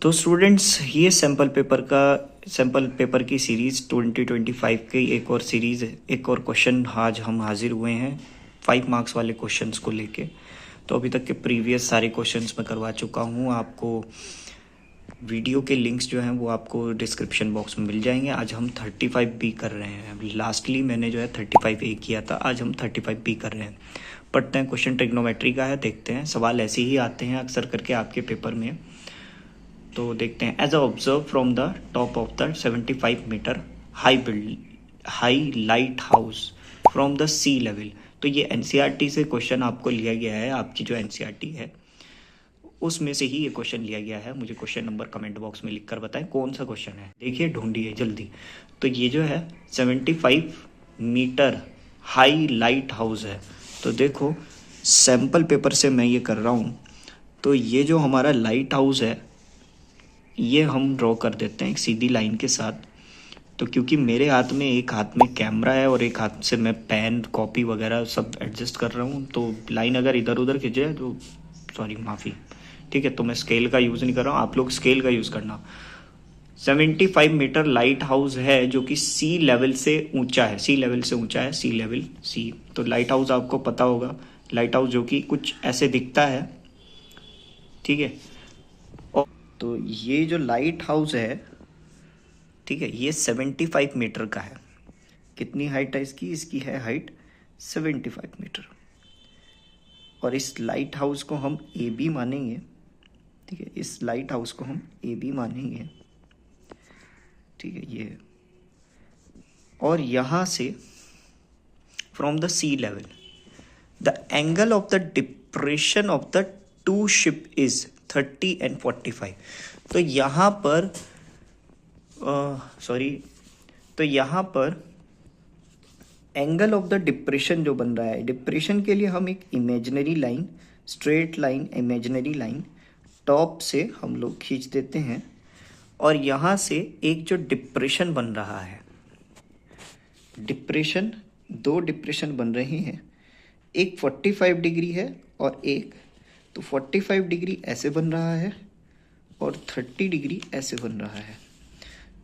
तो स्टूडेंट्स, ये sample paper की सीरीज़ 2025 की एक और क्वेश्चन आज हम हाजिर हुए हैं 5 मार्क्स वाले क्वेश्चंस को लेके। तो अभी तक के प्रीवियस सारे क्वेश्चंस मैं करवा चुका हूँ। आपको वीडियो के लिंक्स जो हैं वो आपको डिस्क्रिप्शन बॉक्स में मिल जाएंगे। आज हम 35 बी कर रहे हैं। लास्टली मैंने जो है 35 ए किया था, आज हम 35 बी कर रहे हैं। पढ़ते हैं, क्वेश्चन ट्रिग्नोमेट्री का है। देखते हैं, सवाल ऐसे ही आते हैं अक्सर करके आपके पेपर में। तो देखते हैं। As observe from the top of the 75 metre high light house from the sea level. तो ये एनसीईआरटी से क्वेश्चन आपको लिया गया है। आपकी जो एनसीईआरटी है उसमें से ही ये क्वेश्चन लिया गया है। मुझे क्वेश्चन नंबर कमेंट बॉक्स में लिखकर बताएं कौन सा क्वेश्चन है। देखिए, ढूंढिए जल्दी। तो ये जो है 75 मीटर हाई लाइट हाउस है। तो देखो, सैम्पल पेपर से मैं ये कर रहा हूँ। तो ये जो हमारा लाइट हाउस है ये हम ड्रॉ कर देते हैं एक सीधी लाइन के साथ। तो क्योंकि मेरे एक हाथ में कैमरा है और एक हाथ से मैं पेन कॉपी वगैरह सब एडजस्ट कर रहा हूँ, तो लाइन अगर इधर उधर खिंच जाए तो सॉरी, माफ़ी। ठीक है, तो मैं स्केल का यूज़ नहीं कर रहा हूँ, आप लोग स्केल का यूज़ करना। 75 मीटर लाइट हाउस है जो कि सी लेवल से ऊंचा है। सी लेवल सी। तो लाइट हाउस आपको पता होगा, लाइट हाउस जो कि कुछ ऐसे दिखता है। ठीक है, तो ये जो लाइट हाउस है, ठीक है, ये 75 मीटर का है। कितनी हाइट है इसकी? इसकी है हाइट 75 मीटर। और इस लाइट हाउस को हम ए बी मानेंगे। ठीक है, इस लाइट हाउस को हम ए बी मानेंगे। ठीक है, ये। और यहाँ से from the sea level the angle of the depression of the two ship is 30 and 45। तो यहाँ पर तो यहाँ पर एंगल ऑफ द डिप्रेशन जो बन रहा है, डिप्रेशन के लिए हम एक imaginary line, straight line, imaginary line top से हम लोग खींच देते हैं। और यहाँ से एक जो डिप्रेशन बन रहा है, दो डिप्रेशन बन रहे हैं। एक 45 डिग्री है और एक, तो 45 डिग्री ऐसे बन रहा है और 30 डिग्री ऐसे बन रहा है।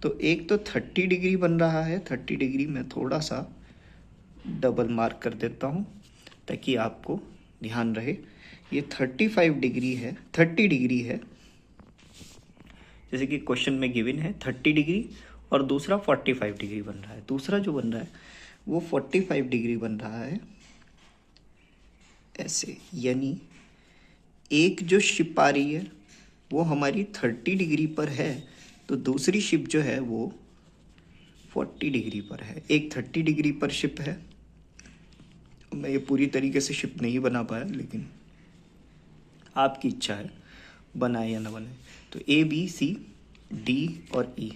तो एक तो 30 डिग्री बन रहा है। 30 डिग्री मैं थोड़ा सा डबल मार्क कर देता हूँ ताकि आपको ध्यान रहे। ये 35 डिग्री है, 30 डिग्री है, जैसे कि क्वेश्चन में गिवन है 30 डिग्री, और दूसरा 45 डिग्री बन रहा है। दूसरा जो बन रहा है वो 45 डिग्री बन रहा है ऐसे। यानी एक जो शिप आ रही है वो हमारी 30 डिग्री पर है, तो दूसरी शिप जो है वो 40 डिग्री पर है। एक 30 डिग्री पर शिप है। मैं ये पूरी तरीके से शिप नहीं बना पाया, लेकिन आपकी इच्छा है बनाए या ना बनाए। तो ए बी सी डी और ई,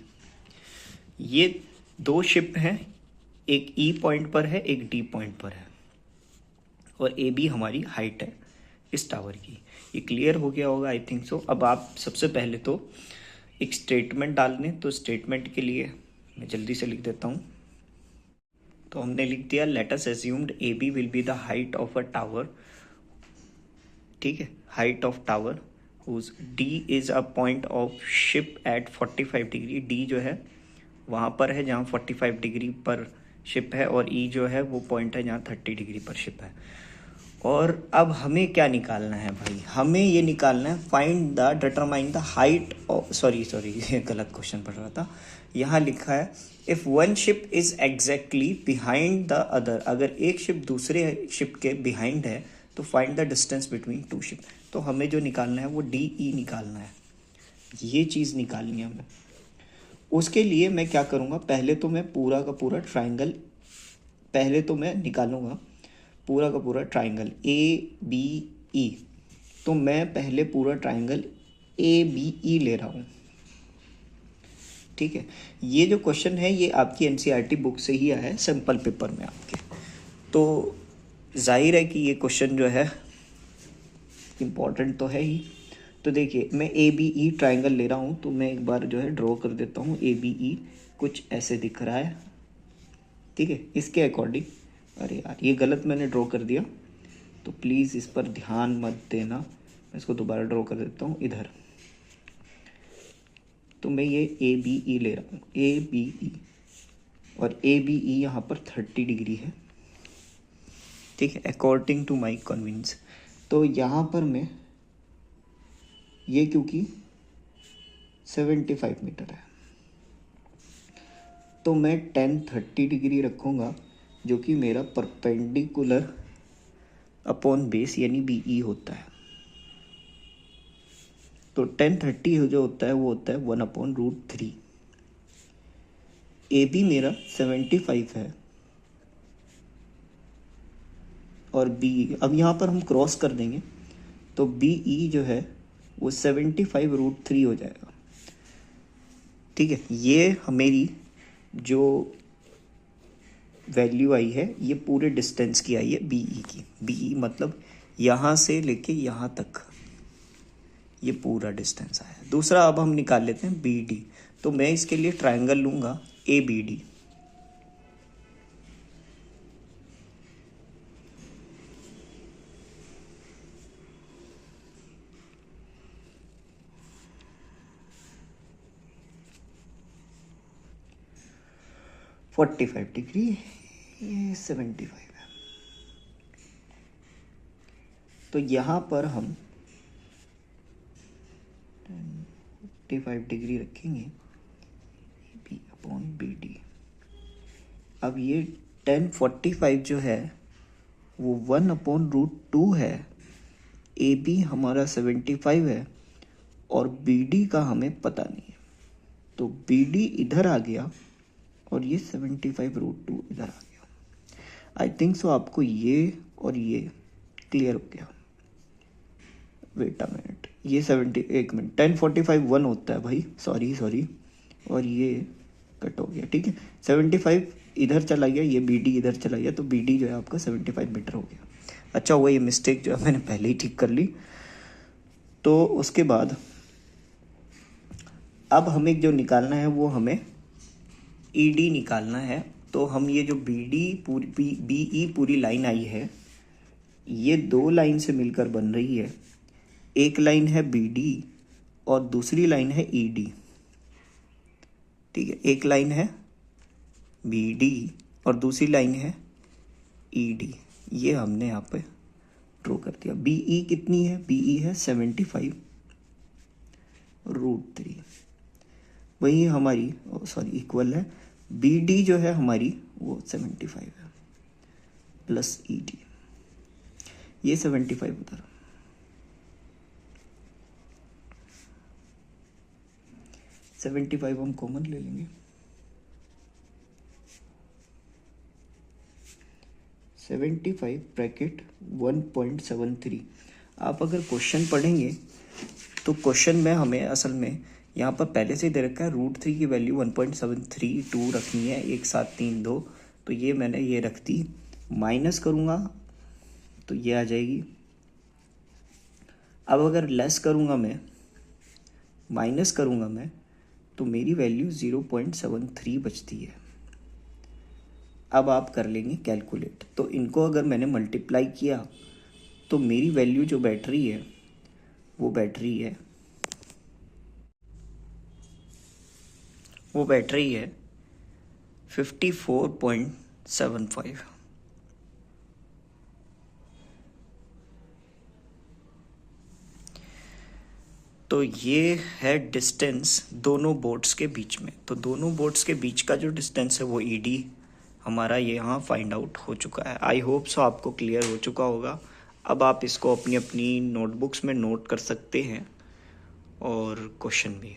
ये दो शिप हैं। एक ई पॉइंट पर है, एक डी पॉइंट पर है। और ए बी हमारी हाइट है इस टावर की। ये क्लियर हो गया होगा, आई थिंक सो। अब आप सबसे पहले तो एक स्टेटमेंट डाल दें। तो स्टेटमेंट के लिए मैं जल्दी से लिख देता हूँ। तो हमने लिख दिया, let us assumed A B will be the height of a tower. ठीक है, height of tower whose D is a point of ship at 45 degree. D जो है वहाँ पर है जहाँ 45 डिग्री पर शिप है, और ई जो है वो पॉइंट है जहाँ 30 डिग्री पर शिप है। और अब हमें क्या निकालना है भाई? हमें ये निकालना है find the determine the height of, sorry ये गलत क्वेश्चन पढ़ रहा था। यहाँ लिखा है if one ship is exactly behind the other. अगर एक शिप दूसरे शिप के बिहाइंड है तो find the distance between two ship. तो हमें जो निकालना है वो डी ई निकालना है। ये चीज़ निकालनी है हमें। उसके लिए मैं क्या करूँगा, पहले तो मैं पूरा का पूरा ट्राइंगल, पहले तो मैं निकालूंगा पूरा का पूरा ट्राइंगल ए बी ई। तो मैं पहले पूरा ट्राइंगल ए बी ई ले रहा हूँ। ठीक है, ये जो क्वेश्चन है ये आपकी एनसीईआरटी बुक से ही आया है, सैम्पल पेपर में आपके। तो जाहिर है कि ये क्वेश्चन जो है इम्पॉर्टेंट तो है ही। तो देखिए, मैं ए बी ई ट्राइंगल ले रहा हूँ, तो मैं एक बार जो है ड्रॉ कर देता हूँ। ए बी ई कुछ ऐसे दिख रहा है। ठीक है, इसके अकॉर्डिंग, अरे यार ये गलत मैंने ड्रॉ कर दिया, तो प्लीज़ इस पर ध्यान मत देना। मैं इसको दोबारा ड्रॉ कर देता हूँ इधर। तो मैं ये ए बी ई ले रहा हूँ, ए बी ई, और ए बी ई यहाँ पर 30 डिग्री है, ठीक है, अकॉर्डिंग टू माई कन्वीनियंस। तो यहाँ पर मैं ये क्योंकि 75 मीटर है, तो मैं 10-30 डिग्री रखूँगा, जो कि मेरा परपेंडिकुलर अपॉन बेस यानी बी ई होता है। तो 10-30 जो होता है वो होता है 1/√3। ए बी मेरा 75 है और बी, अब यहाँ पर हम क्रॉस कर देंगे तो बी ई जो है वो 75√3 हो जाएगा, ठीक है। ये मेरी जो वैल्यू आई है ये पूरे डिस्टेंस की आई है बी ई की। बी ई मतलब यहाँ से लेके यहाँ तक ये पूरा डिस्टेंस आया। दूसरा अब हम निकाल लेते हैं बी डी। तो मैं इसके लिए ट्रायंगल लूँगा ए बी डी। ये 45 डिग्री, ये 75 है। तो यहाँ पर हम 45 डिग्री रखेंगे बी अपॉन बी डी। अब ये 1045 जो है वो 1/√2 है, ए बी हमारा 75 है और बी डी का हमें पता नहीं है, तो बी डी इधर आ गया और ये 75√2 इधर आ गया। आई थिंक सो आपको ये और ये क्लियर हो गया। वेट अ मिनट, ये 1 मिनट, 1045 1 होता है भाई, सॉरी, और ये कट हो गया, ठीक है। 75 इधर चला गया, ये बी डी इधर चला गया, तो बी डी जो है आपका 75 मीटर हो गया। अच्छा हुआ ये मिस्टेक जो है मैंने पहले ही ठीक कर ली। तो उसके बाद अब हमें जो निकालना है वो हमें ई डी निकालना है। तो हम ये जो बी डी पूरी बी ई पूरी लाइन आई है, ये 2 लाइन से मिलकर बन रही है। एक लाइन है बी डी और दूसरी लाइन है ई डी, ठीक है। एक लाइन है बी डी और दूसरी लाइन है ई डी, ये हमने यहाँ पे ड्रॉ कर दिया। बी ई कितनी है? बी ई है 75√3, वही हमारी इक्वल है बी डी जो है हमारी वो 75 है प्लस ई डी, ये 75 उधर, हम कॉमन ले लेंगे। 75 ब्रैकेट 1.73। आप अगर क्वेश्चन पढ़ेंगे तो क्वेश्चन में हमें असल में यहाँ पर पहले से दे रखा है √3 की वैल्यू 1.732 रखनी है, 1732। तो ये मैंने ये रख दी, माइनस करूँगा तो ये आ जाएगी। अब अगर लेस करूँगा मैं, माइनस करूँगा मैं, तो मेरी वैल्यू 0.73 बचती है। अब आप कर लेंगे कैलकुलेट, तो इनको अगर मैंने मल्टीप्लाई किया तो मेरी वैल्यू जो बैठ रही है वो बैठ रही है 54.75। तो ये है डिस्टेंस दोनों बोर्ड्स के बीच में। तो दोनों बोर्ड्स के बीच का जो डिस्टेंस है वो ईडी हमारा ये यहाँ फाइंड आउट हो चुका है। आई होप सो आपको क्लियर हो चुका होगा। अब आप इसको अपनी अपनी नोटबुक्स में नोट कर सकते हैं और क्वेश्चन भी।